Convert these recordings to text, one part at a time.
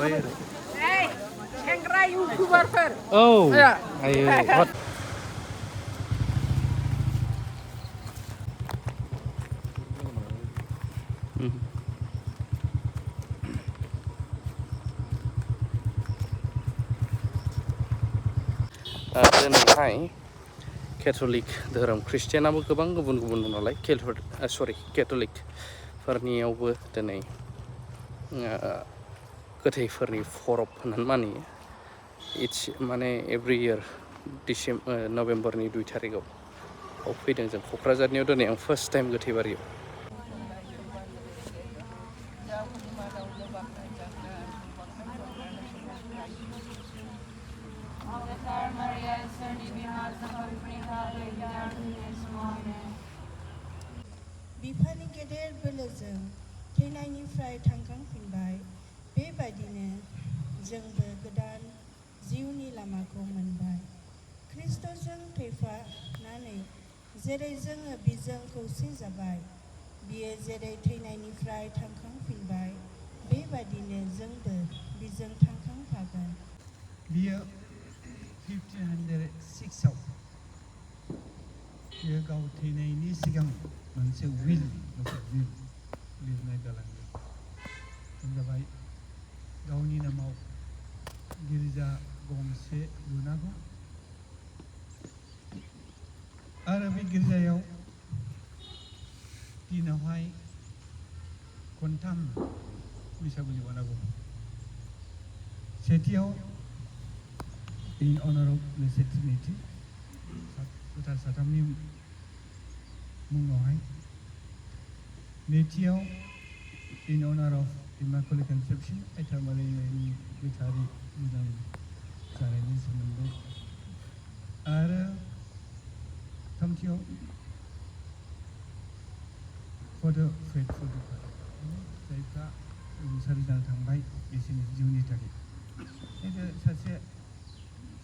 थांबाय आरो सेंग्रा इउटुबारफोर औ आयो दिनैहाय केथ'लिक धोरोम ख्रिस्टियानाबो गोबां गुबुन गुबुन दं नालाय केथ'लिकफोरनियावबो दिनै गोथैफोरनि फरब होननानै मानियो माने एभ्रि इयार नभेम्बरनि 2 थारिखआव फैदों जों क'क्राझारनियाव दिनै आं फार्स्ट टाइम गोथै बारियाव बिफानि गेदेर बोलोजों थैनायनिफ्राय थांखांफिनबाय बेबायदिनो जोंबो गोदान जिउनि लामाखौ मोनबाय ख्रिस्ट'जों थैफानानै जेरै जोङो बिजों खौसे जाबाय बियो जेरै थैनायनिफ्राय थांखांफिनबाय बेबायदिनो जोंबो बिजों थांखांफागोन बियो 1506आव बियो गाव थैनायनि सिगां मोनसे विल लिरनाय गालांदों बे जाबाय गावनि नामाव गिर्जा गंसे लुनांगौ आरो बे गिर्जायाव दिनावहाय खनथाम बैसागुनि बानांगौ सेथियाव in honor of Blessed Trinity गोथार साथामनि मुङावहाय नैथियाव in honor of Immaculate Conception आइथा मारियानि गोथारै मोजां जानायनि सोमोन्दै आरो थामथियाव for the faithful departed जायफ्रा रुंसारि जाना थांबाय बिसोरनि जिउनि थाखाय सासे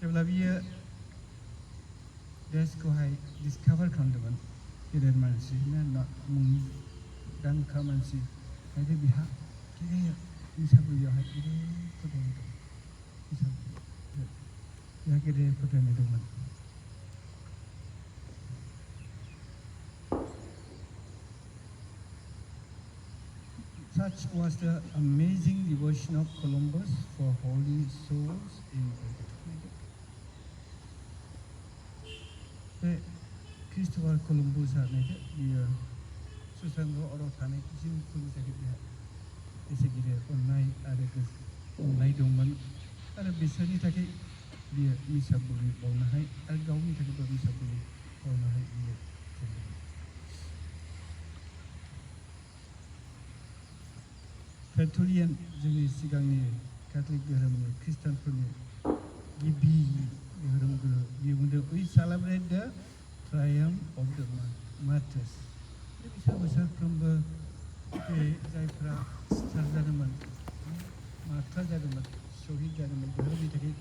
जेब्ला बियो देशखौहाय डिसकाभार खालामदोंमोन गेदेर मानसि मुंदांखा मानसि ओंखायनो बिहा गेदेर बैसागुयावहाय गेदेर फोथायनाय दं बिहा गेदेर फोथायनाय दंमोन Such was the amazing devotion of Columbus for holy souls in purgatory. बे क्रिस्ट'फार कलम्बासआ बियो सुसांग अराव थानाय जिउफोरनि थाखाय बिहा एसे गिदिर अननाय आरो अननाय दंमोन आरो बिसोरनि थाखाय बियो मिसा बुलि बावनोहाय आरो गावनि थाखायबो मिसा बुलि बावनोहाय बियो पेट्रलियन जोंनि सिगांनि कैथलिक धोरोमनि ख्रिस्टानफोरनि गिबि धोरोम गुरु बियो बुंदों we celebrate the triumph of the martyrs बिसोर बोसोरफ्रोमबो बे जायफ्रा सिथार जादोंमोन मार्टार जादोंमोन शहीद जादोंमोन धोरोमनि थाखाय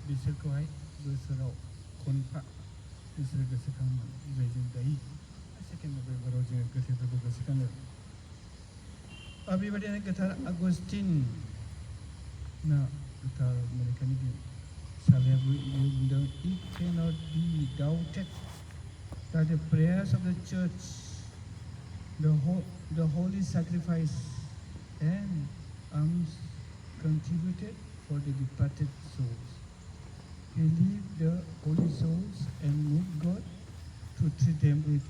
बिसोरखौहाय बोसोराव खनफा बिसोरो गोसोखाङोमोन जायजों दायो 2 नभेम्बराव जोङो गोथैफोरखौ गोसोखाङो बेबायदिनो गोथार आगस्टिन ना गोथार मेलेखानि सालायाबो बियो बुंदों it cannot be doubted that the prayers of the church the holy sacrifice and alms contributed for the departed souls relieve the holy souls and move God to treat them with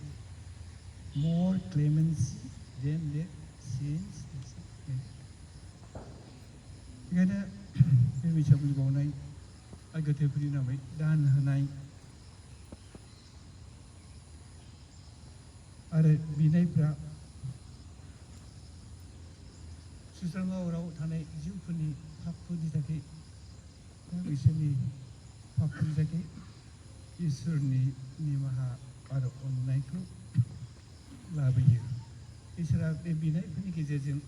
more clemency than their sins बेखायनो बे बैसागुनि बावनाय आरो गोथैफोरनि नामै दान होनाय आरो बिनायफ्रा सुस्रांगा अराव थानाय जिउफोरनि पापफोरनि थाखाय बिसोरनि पापफोरनि थाखाय इसोरनि निमाहा आरो अननायखौ लाबोयो इसोरा बे बिनायफोरनि गेजेरजों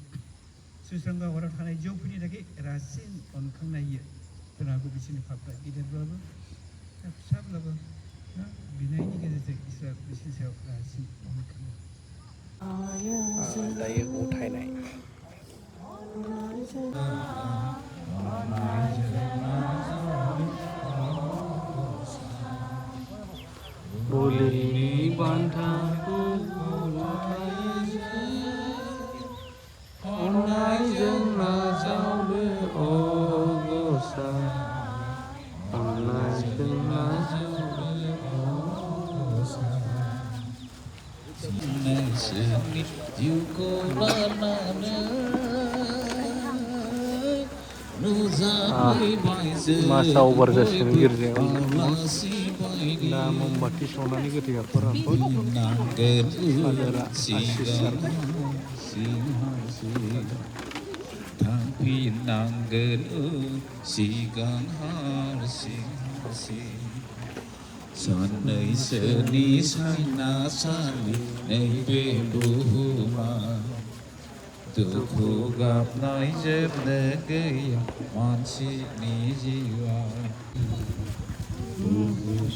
सुस्रांगा अराव थानाय जिउफोरनि थाखाय रासिन अनखांनाय होयो जोंहाबो बिसोरनि पापफ्रा गिदिरब्लाबो फिसाब्लाबो बिनायनि गेजेरजों इसोरा बिसोरनि सायाव रासिन अनखाङो दायो गथायनाय फुलिनि बान्थाखौ अननायजों नाजावदो अ गसाइ अननायजों नाजावदो अ नोंसोरनि जिउखौ लानानै नुजाफैबाय मासा अभार जासिगोन गिर्जायाव आलासि बायदि दा ममबाति सावनानै गोथै आफोरा फादारा आसिस सारबाय थांफिननांगोन सिगां हारसिं सानैसोनि सायनासालि नैबे बुहुमा दुखु गाबनाय जोबनो गैया मानसिनि जिउआ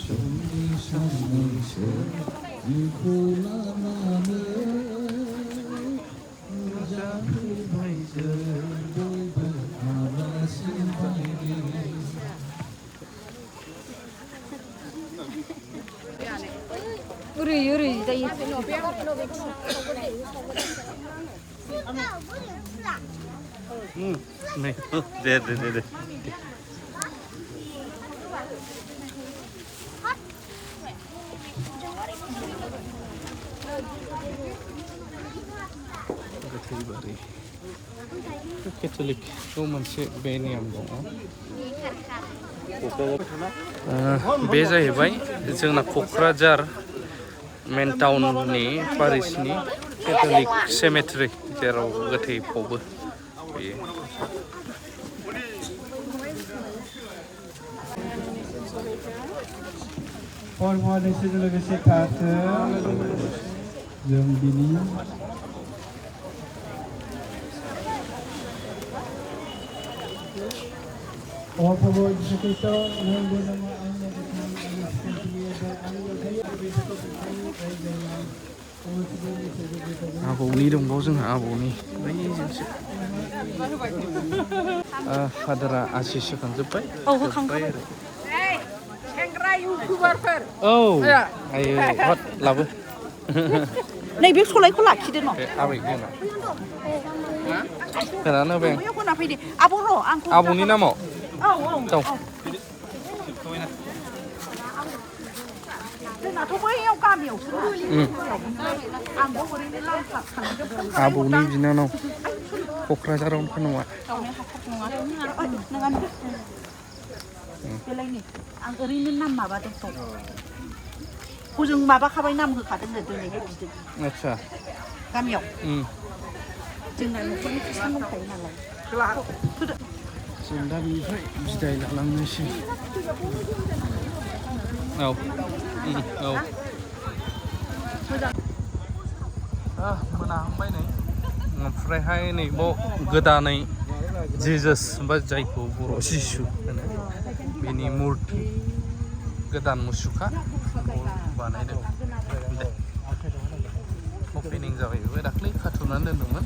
समनि साननैसो जिउखौ लानानै नुजाफैबाय जों बयबो आलासि बायदि ओरै जायो नै दे गोथै बारि केथलिकखौ मोनसे बे नियम दङ बे जाहैबाय जोंना क'क्राझार मेन टाउननि पारिसनि केथलिक सेमेट्रि जेराव गोथै फबो बेयो फरमालिटिजों लोगोसे थाथों जों बिनि All for Lord Jesus Christ, name the name of Allah, the Son, and the Spirit, and the day of the आबौनि दंबावो जोंहा आबौनि बैजोंसो फादारा आसिस होखांजोब्बाय जोब्बाय आरो सेंग्रा इउटुबारफोर औ आयो हट लाबो नैबे सलायखौ लाखिदो न' आबै जोंना खोनानो बे बैयाव होना फैदो आब' र' आंखौ आबौनि नामाव औ जोंनाथ' बैयाव गामियावसो आंबो ओरैनो लांखा थांदों आबौनि बिनानाव क'क्राझारावनो नङा बेलायनि आं ओरैनो नाम माबादों हजों माबाखाबाय नाम होखादोंनो दिनैहाय बिदों आदसा गामियाव जोंना न'खरनि खृष्टान दंखायो नालाय जों दा बेनिफ्राय बिदाय लालांनोसै औ मोनाहांबाय नै ओमफ्रायहाय नैबाव गोदानै जिजास बा जायखौ बर' जिसु होनो बेनि मुर्ति गोदान मुसुखा बानायदों दे अपेनिं जाबाय बेबो दाख्लै खाथुमनानै दोनदोंमोन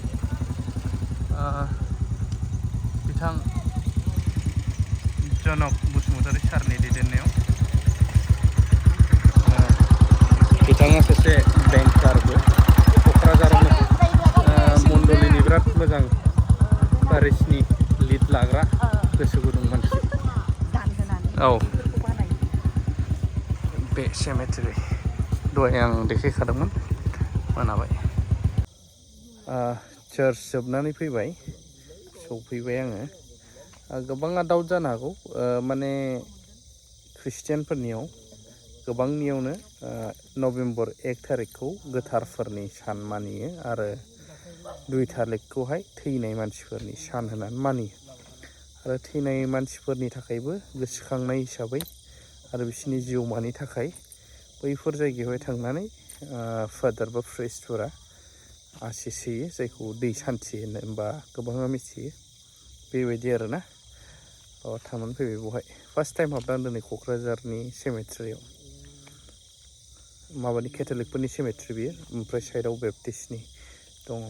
बिथां जनक बसुमतारी सारनि दैदेननायाव बिथाङा सासे बेंकारबो क'क्राझारावनो मण्डलिनि बिराद मोजां पारिसनि लिड लाग्रा गोसो गुदुं मानसि औ बे सेमेट्रि दहाय आं देखायखादोंमोन मोनाबाय चार्च जोबनानै फैबाय सफैबाय आङो गोबाङा दाउट जानो हागौ माने ख्रिस्टियानफोरनियाव गोबांनियावनो नभेम्बर 1 थारिखखौ गोथारफोरनि सान मानियो आरो 2 थारिखखौहाय थैनाय मानसिफोरनि सान होननानै मानियो आरो थैनाय मानसिफोरनि थाखायबो गोसोखांनाय हिसाबै आरो बिसोरनि जिउमानि थाखाय बैफोर जायगायावहाय थांनानै फादार बा प्रिस्टफोरा आसिस होयो जायखौ दै सान्थि होनो होनबा गोबाङा मिथियो बेबायदि आरोना थांनानै फैबाय बेवहाय फार्स्ट टाइम हाबनानै दिनै क'क्राझारनि सेमेट्रियाव माबानि केथलिकफोरनि सेमेट्रि बियो ओमफ्राय साइडआव बेप्टिस्टनि दङ